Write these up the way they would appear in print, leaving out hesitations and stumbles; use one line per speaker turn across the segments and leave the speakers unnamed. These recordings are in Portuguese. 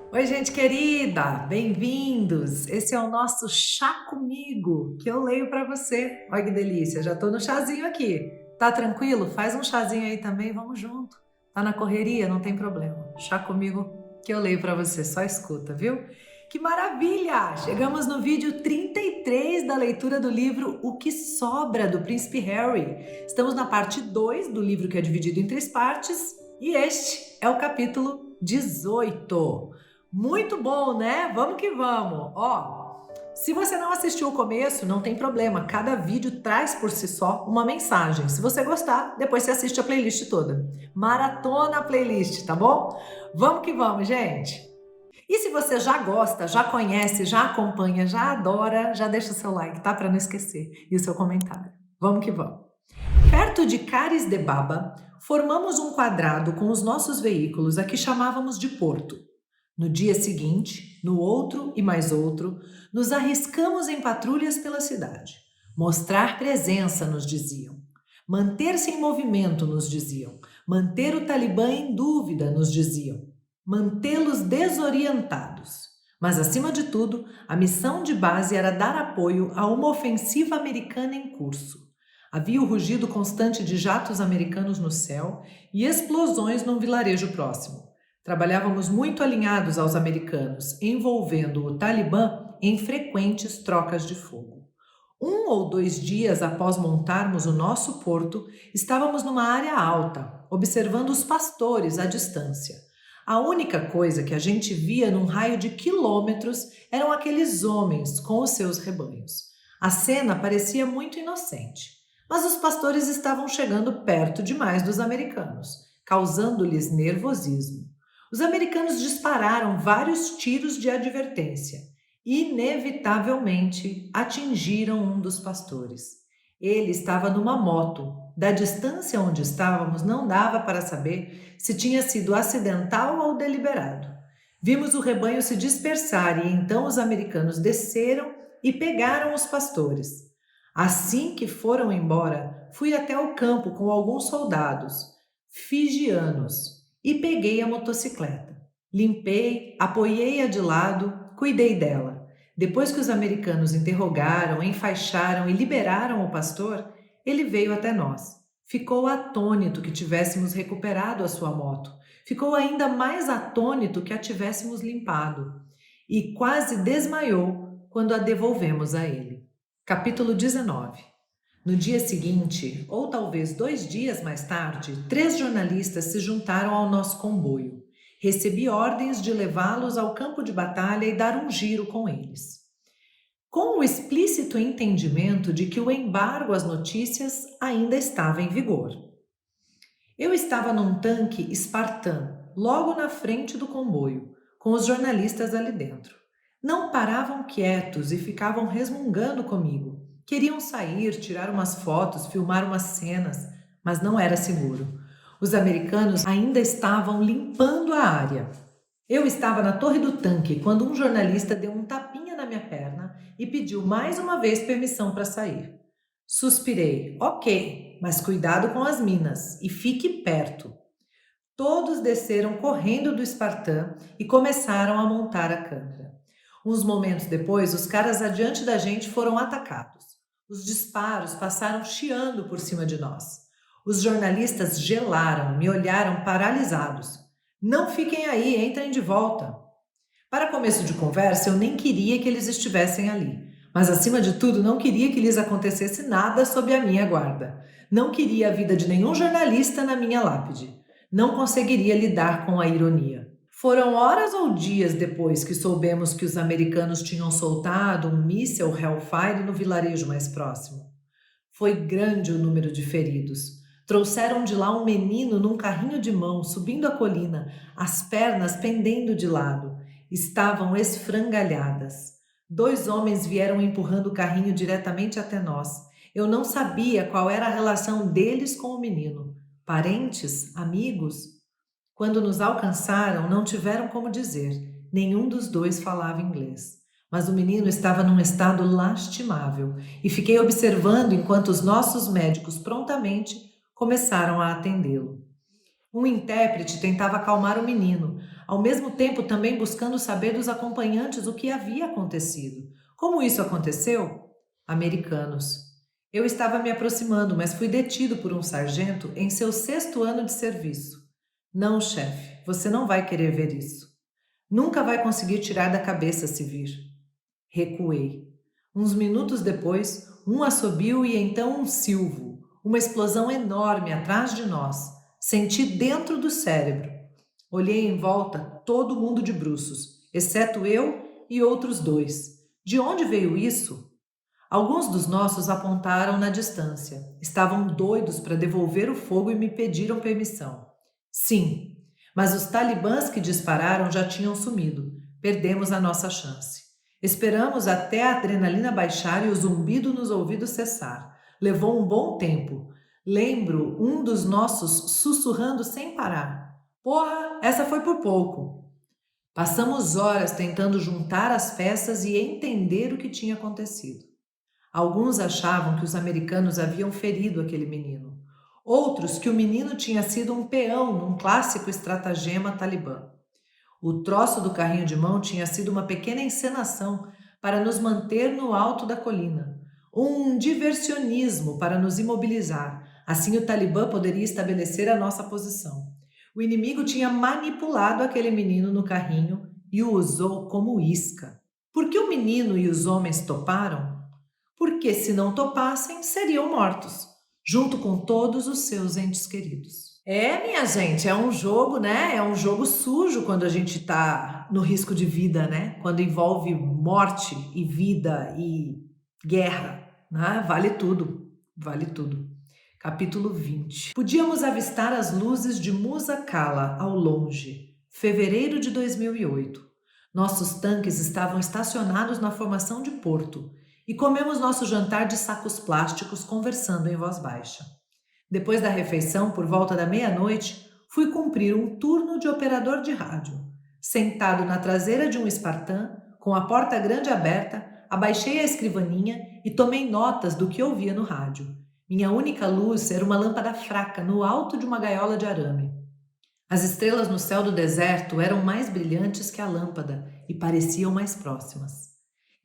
Oi, gente querida, bem-vindos! Esse é o nosso Chá Comigo, que eu leio para você. Olha que delícia, já tô no chazinho aqui. Tá tranquilo? Faz um chazinho aí também, vamos junto. Tá na correria? Não tem problema. Chá Comigo que eu leio para você, só escuta, viu? Que maravilha! Chegamos no vídeo 33 da leitura do livro O que Sobra, do Príncipe Harry. Estamos na parte 2 do livro que é dividido em 3 partes e este é o capítulo 18. Muito bom, né? Vamos que vamos. Ó, se você não assistiu o começo, não tem problema. Cada vídeo traz por si só uma mensagem. Se você gostar, depois você assiste a playlist toda. Maratona a playlist, tá bom? Vamos que vamos, gente. E se você já gosta, já conhece, já acompanha, já adora, já deixa o seu like, tá? Para não esquecer. E o seu comentário. Vamos que vamos. Perto de Caris de Baba, formamos um quadrado com os nossos veículos a que chamávamos de porto. No dia seguinte, no outro e mais outro, nos arriscamos em patrulhas pela cidade. Mostrar presença, nos diziam. Manter-se em movimento, nos diziam. Manter o Talibã em dúvida, nos diziam. Mantê-los desorientados. Mas, acima de tudo, a missão de base era dar apoio a uma ofensiva americana em curso. Havia o rugido constante de jatos americanos no céu e explosões num vilarejo próximo. Trabalhávamos muito alinhados aos americanos, envolvendo o Talibã em frequentes trocas de fogo. 1 ou 2 dias após montarmos o nosso porto, estávamos numa área alta, observando os pastores à distância. A única coisa que a gente via num raio de quilômetros eram aqueles homens com os seus rebanhos. A cena parecia muito inocente, mas os pastores estavam chegando perto demais dos americanos, causando-lhes nervosismo. Os americanos dispararam vários tiros de advertência e, inevitavelmente, atingiram um dos pastores. Ele estava numa moto. Da distância onde estávamos, não dava para saber se tinha sido acidental ou deliberado. Vimos o rebanho se dispersar e então os americanos desceram e pegaram os pastores. Assim que foram embora, fui até o campo com alguns soldados, fijianos, e peguei a motocicleta. Limpei, apoiei-a de lado, cuidei dela. Depois que os americanos interrogaram, enfaixaram e liberaram o pastor, ele veio até nós. Ficou atônito que tivéssemos recuperado a sua moto. Ficou ainda mais atônito que a tivéssemos limpado. E quase desmaiou quando a devolvemos a ele. Capítulo 19. No dia seguinte, ou talvez 2 dias mais tarde, 3 jornalistas se juntaram ao nosso comboio. Recebi ordens de levá-los ao campo de batalha e dar um giro com eles. Com o explícito entendimento de que o embargo às notícias ainda estava em vigor. Eu estava num tanque Spartan, logo na frente do comboio, com os jornalistas ali dentro. Não paravam quietos e ficavam resmungando comigo. Queriam sair, tirar umas fotos, filmar umas cenas, mas não era seguro. Os americanos ainda estavam limpando a área. Eu estava na torre do tanque quando um jornalista deu um tapinha na minha perna e pediu mais uma vez permissão para sair. Suspirei. Ok, mas cuidado com as minas e fique perto. Todos desceram correndo do Spartan e começaram a montar a câmera. Uns momentos depois, os caras adiante da gente foram atacados. Os disparos passaram chiando por cima de nós. Os jornalistas gelaram, me olharam paralisados. Não fiquem aí, entrem de volta. Para começo de conversa, eu nem queria que eles estivessem ali. Mas, acima de tudo, não queria que lhes acontecesse nada sob a minha guarda. Não queria a vida de nenhum jornalista na minha lápide. Não conseguiria lidar com a ironia. Foram horas ou dias depois que soubemos que os americanos tinham soltado um míssil Hellfire no vilarejo mais próximo. Foi grande o número de feridos. Trouxeram de lá um menino num carrinho de mão, subindo a colina, as pernas pendendo de lado. Estavam esfrangalhadas. 2 homens vieram empurrando o carrinho diretamente até nós. Eu não sabia qual era a relação deles com o menino. Parentes? Amigos? Quando nos alcançaram, não tiveram como dizer. Nenhum dos 2 falava inglês. Mas o menino estava num estado lastimável e fiquei observando enquanto os nossos médicos prontamente começaram a atendê-lo. Um intérprete tentava acalmar o menino. ao mesmo tempo também buscando saber dos acompanhantes o que havia acontecido. Como isso aconteceu? Americanos. Eu estava me aproximando, mas fui detido por um sargento em seu 6º ano de serviço. Não, chefe, você não vai querer ver isso. Nunca vai conseguir tirar da cabeça se vir. Recuei. Uns minutos depois, um assobio e então um silvo. Uma explosão enorme atrás de nós. Senti dentro do cérebro. Olhei em volta, todo mundo de bruços, exceto eu e outros 2. De onde veio isso? Alguns dos nossos apontaram na distância. Estavam doidos para devolver o fogo e me pediram permissão. Sim, mas os talibãs que dispararam já tinham sumido. Perdemos a nossa chance. Esperamos até a adrenalina baixar e o zumbido nos ouvidos cessar. Levou um bom tempo. Lembro um dos nossos sussurrando sem parar. Porra, essa foi por pouco. Passamos horas tentando juntar as peças e entender o que tinha acontecido. Alguns achavam que os americanos haviam ferido aquele menino. Outros que o menino tinha sido um peão num clássico estratagema talibã. O troço do carrinho de mão tinha sido uma pequena encenação para nos manter no alto da colina. Um diversionismo para nos imobilizar. Assim o Talibã poderia estabelecer a nossa posição. O inimigo tinha manipulado aquele menino no carrinho e o usou como isca. Por que o menino e os homens toparam? Porque se não topassem, seriam mortos, junto com todos os seus entes queridos. Minha gente, é um jogo, né? É um jogo sujo quando a gente tá no risco de vida, né? Quando envolve morte e vida e guerra, né? Vale tudo, vale tudo. Capítulo 20. Podíamos avistar as luzes de Musa Qala ao longe. Fevereiro de 2008. Nossos tanques estavam estacionados na formação de porto e comemos nosso jantar de sacos plásticos conversando em voz baixa. Depois da refeição, por volta da meia-noite, fui cumprir um turno de operador de rádio. Sentado na traseira de um Spartan, com a porta grande aberta, abaixei a escrivaninha e tomei notas do que ouvia no rádio. Minha única luz era uma lâmpada fraca no alto de uma gaiola de arame. As estrelas no céu do deserto eram mais brilhantes que a lâmpada e pareciam mais próximas.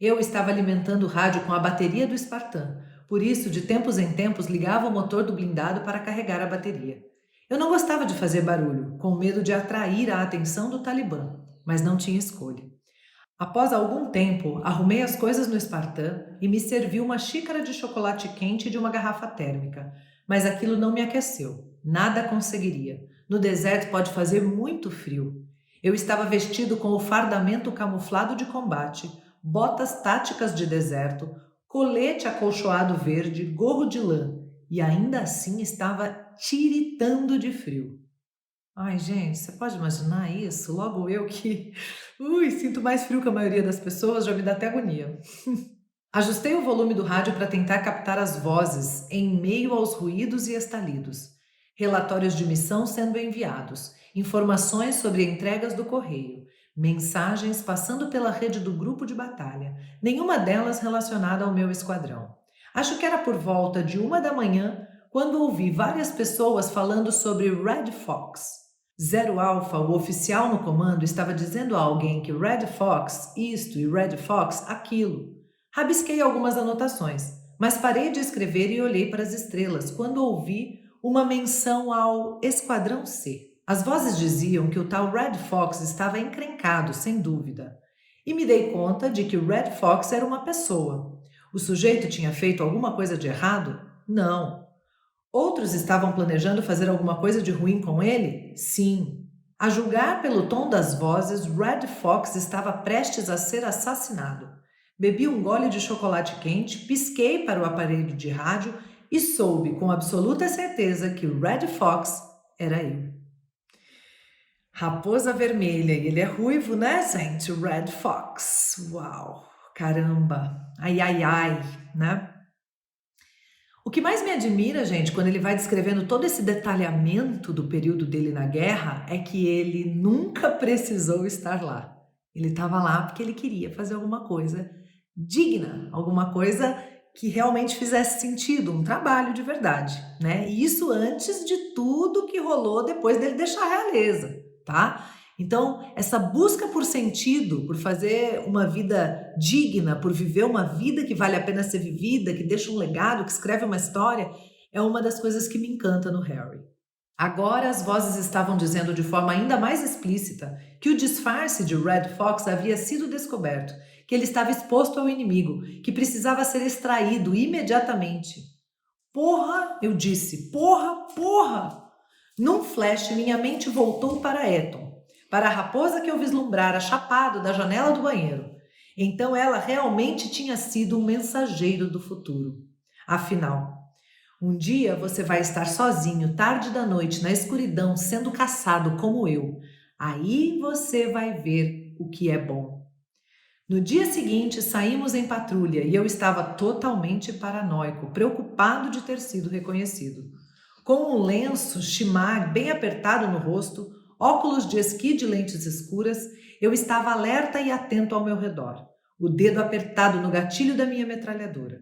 Eu estava alimentando o rádio com a bateria do Spartan, por isso, de tempos em tempos, ligava o motor do blindado para carregar a bateria. Eu não gostava de fazer barulho, com medo de atrair a atenção do Talibã, mas não tinha escolha. Após algum tempo, arrumei as coisas no Spartan e me servi uma xícara de chocolate quente de uma garrafa térmica, mas aquilo não me aqueceu. Nada conseguiria. No deserto pode fazer muito frio. Eu estava vestido com o fardamento camuflado de combate, botas táticas de deserto, colete acolchoado verde, gorro de lã, e ainda assim estava tiritando de frio. Ai, gente, você pode imaginar isso? Logo eu que, sinto mais frio que a maioria das pessoas, já me dá até agonia. Ajustei o volume do rádio para tentar captar as vozes em meio aos ruídos e estalidos. Relatórios de missão sendo enviados, informações sobre entregas do correio, mensagens passando pela rede do grupo de batalha, nenhuma delas relacionada ao meu esquadrão. Acho que era por volta de 1 da manhã quando ouvi várias pessoas falando sobre Red Fox. Zero Alpha, o oficial no comando, estava dizendo a alguém que Red Fox isto e Red Fox aquilo. Rabisquei algumas anotações, mas parei de escrever e olhei para as estrelas quando ouvi uma menção ao Esquadrão C. As vozes diziam que o tal Red Fox estava encrencado, sem dúvida. E me dei conta de que o Red Fox era uma pessoa. O sujeito tinha feito alguma coisa de errado? Não. Outros estavam planejando fazer alguma coisa de ruim com ele? Sim. A julgar pelo tom das vozes, Red Fox estava prestes a ser assassinado. Bebi um gole de chocolate quente, pisquei para o aparelho de rádio e soube com absoluta certeza que o Red Fox era eu. Raposa vermelha, e ele é ruivo, né, gente? O Red Fox. Uau, caramba. Ai, ai, ai, né? O que mais me admira, gente, quando ele vai descrevendo todo esse detalhamento do período dele na guerra, é que ele nunca precisou estar lá. Ele estava lá porque ele queria fazer alguma coisa digna, alguma coisa que realmente fizesse sentido, um trabalho de verdade, né? E isso antes de tudo que rolou depois dele deixar a realeza, tá? Então, essa busca por sentido, por fazer uma vida digna, por viver uma vida que vale a pena ser vivida, que deixa um legado, que escreve uma história, é uma das coisas que me encanta no Harry. Agora as vozes estavam dizendo de forma ainda mais explícita que o disfarce de Red Fox havia sido descoberto, que ele estava exposto ao inimigo, que precisava ser extraído imediatamente. Porra, eu disse, porra, porra! Num flash, minha mente voltou para Eton, para a raposa que eu vislumbrara chapado da janela do banheiro. Então ela realmente tinha sido um mensageiro do futuro. Afinal, um dia você vai estar sozinho, tarde da noite, na escuridão, sendo caçado como eu. Aí você vai ver o que é bom. No dia seguinte, saímos em patrulha e eu estava totalmente paranoico, preocupado de ter sido reconhecido. Com um lenço chimag bem apertado no rosto, óculos de esqui de lentes escuras, eu estava alerta e atento ao meu redor, o dedo apertado no gatilho da minha metralhadora.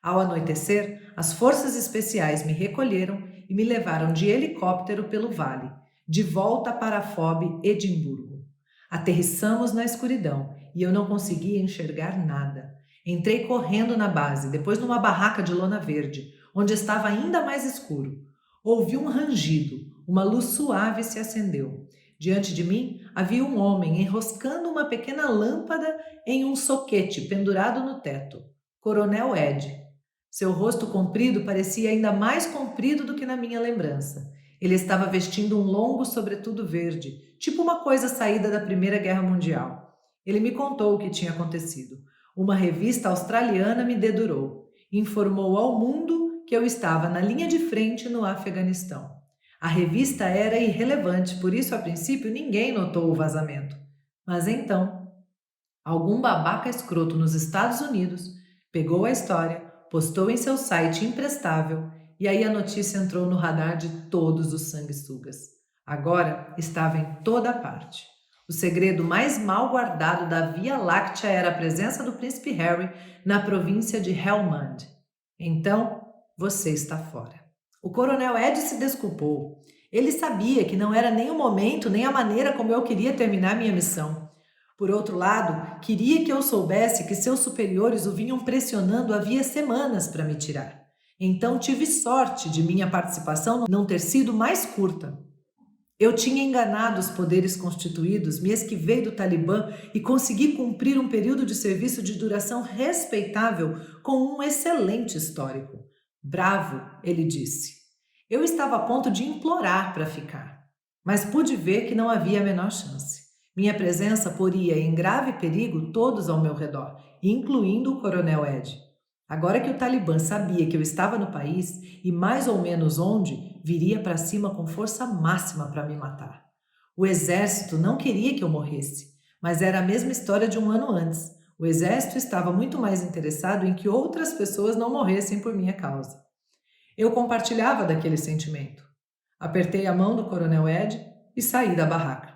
Ao anoitecer, as forças especiais me recolheram e me levaram de helicóptero pelo vale, de volta para a FOB Edimburgo. Aterrissamos na escuridão e eu não conseguia enxergar nada. Entrei correndo na base, depois numa barraca de lona verde, onde estava ainda mais escuro. Ouvi um rangido, uma luz suave se acendeu. Diante de mim havia um homem enroscando uma pequena lâmpada em um soquete pendurado no teto. Coronel Ed. Seu rosto comprido parecia ainda mais comprido do que na minha lembrança. Ele estava vestindo um longo sobretudo verde, tipo uma coisa saída da Primeira Guerra Mundial. Ele me contou o que tinha acontecido. Uma revista australiana me dedurou. Informou ao mundo que eu estava na linha de frente no Afeganistão. A revista era irrelevante, por isso a princípio ninguém notou o vazamento. Mas então, algum babaca escroto nos Estados Unidos pegou a história, postou em seu site imprestável e aí a notícia entrou no radar de todos os sanguessugas. Agora estava em toda parte. O segredo mais mal guardado da Via Láctea era a presença do príncipe Harry na província de Helmand. Então, você está fora. O coronel Ed se desculpou. Ele sabia que não era nem o momento nem a maneira como eu queria terminar minha missão. Por outro lado, queria que eu soubesse que seus superiores o vinham pressionando havia semanas para me tirar. Então tive sorte de minha participação não ter sido mais curta. Eu tinha enganado os poderes constituídos, me esquivei do Talibã e consegui cumprir um período de serviço de duração respeitável com um excelente histórico. Bravo, ele disse. Eu estava a ponto de implorar para ficar, mas pude ver que não havia a menor chance. Minha presença poria em grave perigo todos ao meu redor, incluindo o coronel Ed. Agora que o Talibã sabia que eu estava no país e mais ou menos onde, viria para cima com força máxima para me matar. O exército não queria que eu morresse, mas era a mesma história de um ano antes. O exército estava muito mais interessado em que outras pessoas não morressem por minha causa. Eu compartilhava daquele sentimento. Apertei a mão do coronel Ed e saí da barraca.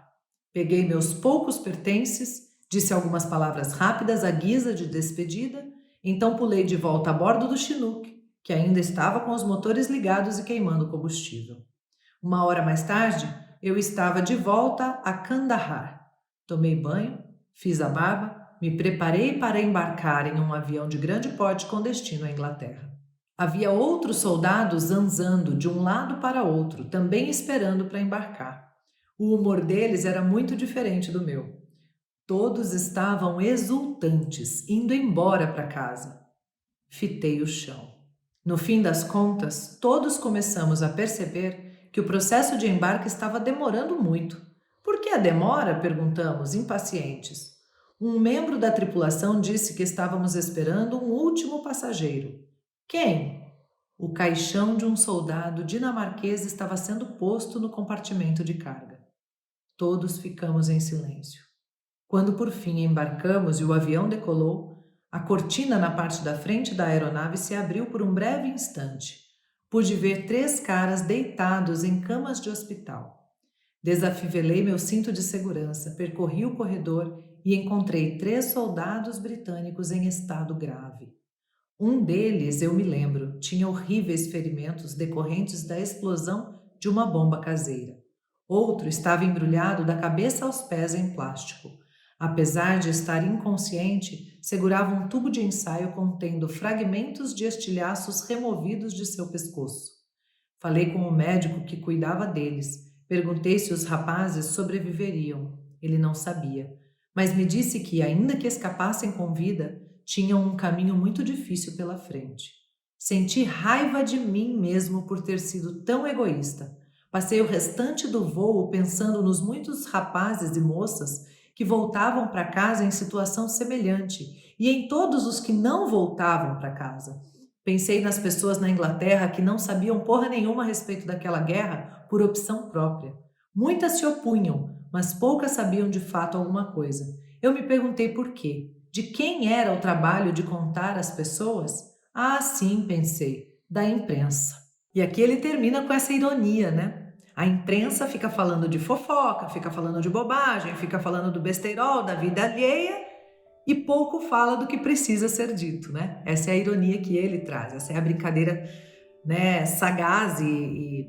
Peguei meus poucos pertences, disse algumas palavras rápidas à guisa de despedida, então pulei de volta a bordo do Chinook, que ainda estava com os motores ligados e queimando combustível. Uma hora mais tarde, eu estava de volta a Kandahar. Tomei banho, fiz a barba, me preparei para embarcar em um avião de grande porte com destino à Inglaterra. Havia outros soldados zanzando de um lado para outro, também esperando para embarcar. O humor deles era muito diferente do meu. Todos estavam exultantes, indo embora para casa. Fitei o chão. No fim das contas, todos começamos a perceber que o processo de embarque estava demorando muito. Por que a demora? Perguntamos, impacientes. Um membro da tripulação disse que estávamos esperando um último passageiro. Quem? O caixão de um soldado dinamarquês estava sendo posto no compartimento de carga. Todos ficamos em silêncio. Quando por fim embarcamos e o avião decolou, a cortina na parte da frente da aeronave se abriu por um breve instante. Pude ver 3 caras deitados em camas de hospital. Desafivelei meu cinto de segurança, percorri o corredor e encontrei 3 soldados britânicos em estado grave. Um deles, eu me lembro, tinha horríveis ferimentos decorrentes da explosão de uma bomba caseira. Outro estava embrulhado da cabeça aos pés em plástico. Apesar de estar inconsciente, segurava um tubo de ensaio contendo fragmentos de estilhaços removidos de seu pescoço. Falei com o médico que cuidava deles. Perguntei se os rapazes sobreviveriam. Ele não sabia, mas me disse que, ainda que escapassem com vida, tinham um caminho muito difícil pela frente. Senti raiva de mim mesmo por ter sido tão egoísta. Passei o restante do voo pensando nos muitos rapazes e moças que voltavam para casa em situação semelhante e em todos os que não voltavam para casa. Pensei nas pessoas na Inglaterra que não sabiam porra nenhuma a respeito daquela guerra por opção própria. Muitas se opunham, mas poucas sabiam de fato alguma coisa. Eu me perguntei por quê. De quem era o trabalho de contar às pessoas? Ah, sim, pensei, da imprensa. E aqui ele termina com essa ironia, né? A imprensa fica falando de fofoca, fica falando de bobagem, fica falando do besteirol, da vida alheia e pouco fala do que precisa ser dito, né? Essa é a ironia que ele traz, essa é a brincadeira, né, sagaz e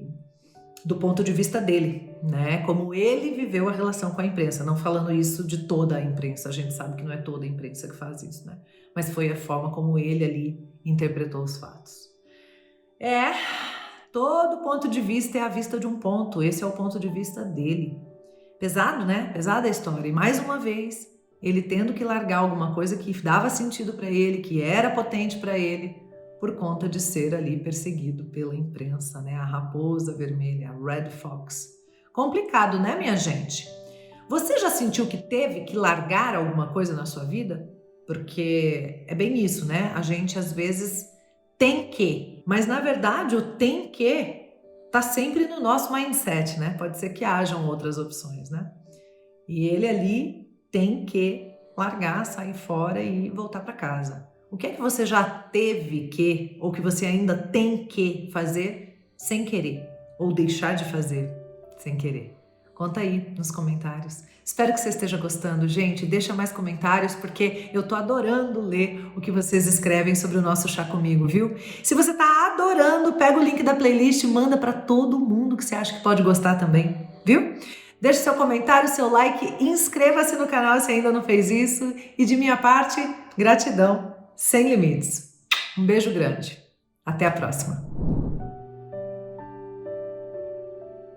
do ponto de vista dele, né? Como ele viveu a relação com a imprensa, não falando isso de toda a imprensa, a gente sabe que não é toda a imprensa que faz isso, né? Mas foi a forma como ele ali interpretou os fatos. Todo ponto de vista é a vista de um ponto, esse é o ponto de vista dele. Pesado, né? Pesada a história. E mais uma vez, ele tendo que largar alguma coisa que dava sentido para ele, que era potente para ele, por conta de ser ali perseguido pela imprensa, né? A raposa vermelha, a Red Fox. Complicado, né, minha gente? Você já sentiu que teve que largar alguma coisa na sua vida? Porque é bem isso, né? A gente às vezes tem que, mas na verdade o tem que tá sempre no nosso mindset, né? Pode ser que hajam outras opções, né? E ele ali tem que largar, sair fora e voltar para casa. O que é que você já teve que, ou que você ainda tem que fazer sem querer, ou deixar de fazer sem querer? Conta aí nos comentários. Espero que você esteja gostando, gente. Deixa mais comentários porque eu tô adorando ler o que vocês escrevem sobre o nosso Chá Comigo, viu? Se você tá adorando, pega o link da playlist e manda para todo mundo que você acha que pode gostar também, viu? Deixe seu comentário, seu like, inscreva-se no canal se ainda não fez isso. E de minha parte, gratidão sem limites. Um beijo grande. Até a próxima.